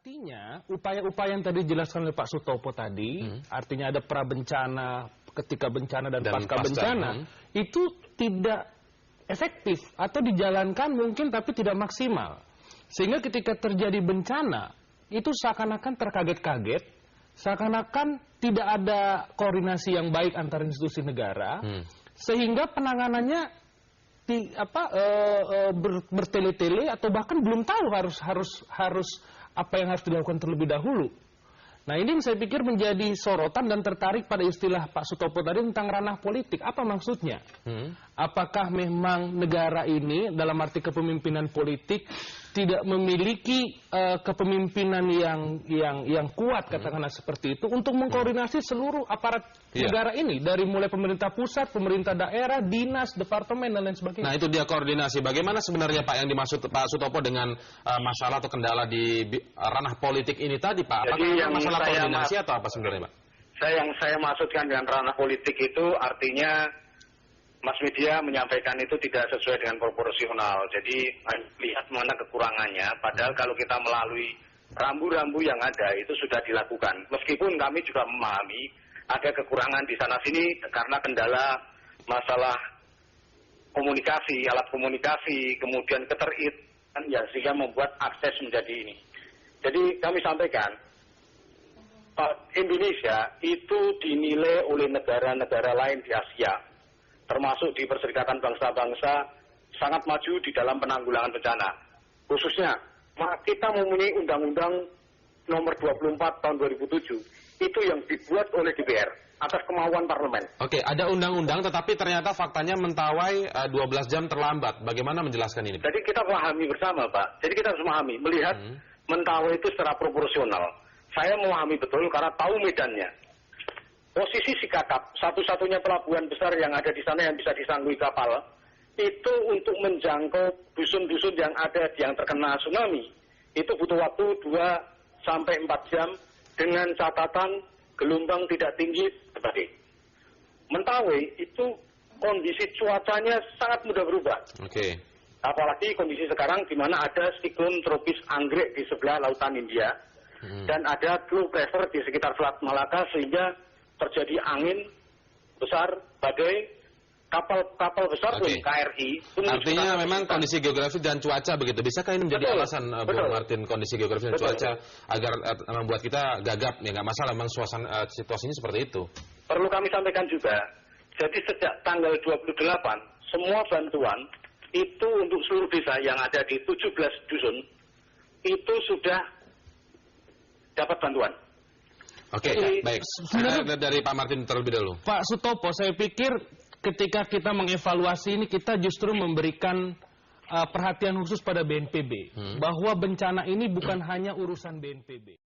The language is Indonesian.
Artinya, upaya-upaya yang tadi dijelaskan oleh Pak Sutopo tadi, artinya ada prabencana, ketika bencana dan pasca bencana, itu tidak efektif atau dijalankan mungkin tapi tidak maksimal. Sehingga ketika terjadi bencana, itu seakan-akan terkaget-kaget, seakan-akan tidak ada koordinasi yang baik antar institusi negara, sehingga penanganannya bertele-tele atau bahkan belum tahu harus apa yang harus dilakukan terlebih dahulu. Nah, ini yang saya pikir menjadi sorotan dan tertarik pada istilah Pak Sutopo tadi tentang ranah politik. Apa maksudnya? Apakah memang negara ini dalam arti kepemimpinan politik tidak memiliki kepemimpinan yang kuat, katakanlah seperti itu, untuk mengkoordinasi seluruh aparat negara ini, dari mulai pemerintah pusat, pemerintah daerah, dinas, departemen, dan lain sebagainya. Nah, itu dia koordinasi. Bagaimana sebenarnya Pak yang dimaksud Pak Sutopo dengan masalah atau kendala di ranah politik ini tadi, Pak? Apakah Jadi masalah koordinasi atau apa sebenarnya, Pak? Yang saya maksudkan dengan ranah politik itu artinya Mas media menyampaikan itu tidak sesuai dengan proporsional. Jadi lihat mana kekurangannya. Padahal kalau kita melalui rambu-rambu yang ada itu sudah dilakukan. Meskipun kami juga memahami ada kekurangan di sana sini karena kendala masalah komunikasi, alat komunikasi, kemudian keteritan ya, sehingga membuat akses menjadi ini. Jadi kami sampaikan, Indonesia itu dinilai oleh negara-negara lain di Asia, termasuk di Perserikatan Bangsa-Bangsa, sangat maju di dalam penanggulangan bencana. Khususnya, kita mempunyai Undang-Undang Nomor 24 tahun 2007, itu yang dibuat oleh DPR atas kemauan parlemen. Oke, ada undang-undang, tetapi ternyata faktanya Mentawai 12 jam terlambat. Bagaimana menjelaskan ini? Jadi kita pahami bersama, Pak. Jadi kita harus memahami, melihat Mentawai itu secara proporsional. Saya memahami betul karena tahu medannya. Posisi Sikakap, satu-satunya pelabuhan besar yang ada di sana yang bisa disanggui kapal, itu untuk menjangkau dusun-dusun yang ada yang terkena tsunami, itu butuh waktu 2-4 jam dengan catatan gelombang tidak tinggi seperti. Mentawai itu kondisi cuacanya sangat mudah berubah. Oke. Apalagi kondisi sekarang di mana ada siklon tropis anggrek di sebelah lautan India dan ada low pressure di sekitar Selat Malaka sehingga terjadi angin besar, badai, kapal besar pun KRI. Artinya memang kondisi geografis dan cuaca begitu. Bisakah ini menjadi alasan, Bung Martin, kondisi geografis dan cuaca agar membuat kita gagap? Ya nggak masalah, memang situasinya seperti itu. Perlu kami sampaikan juga, jadi sejak tanggal 28, semua bantuan itu untuk seluruh desa yang ada di 17 dusun, itu sudah dapat bantuan. Oke, baik. Dari Pak Martin terlebih dahulu. Pak Sutopo, saya pikir ketika kita mengevaluasi ini, kita justru memberikan perhatian khusus pada BNPB. Bahwa bencana ini bukan hanya urusan BNPB.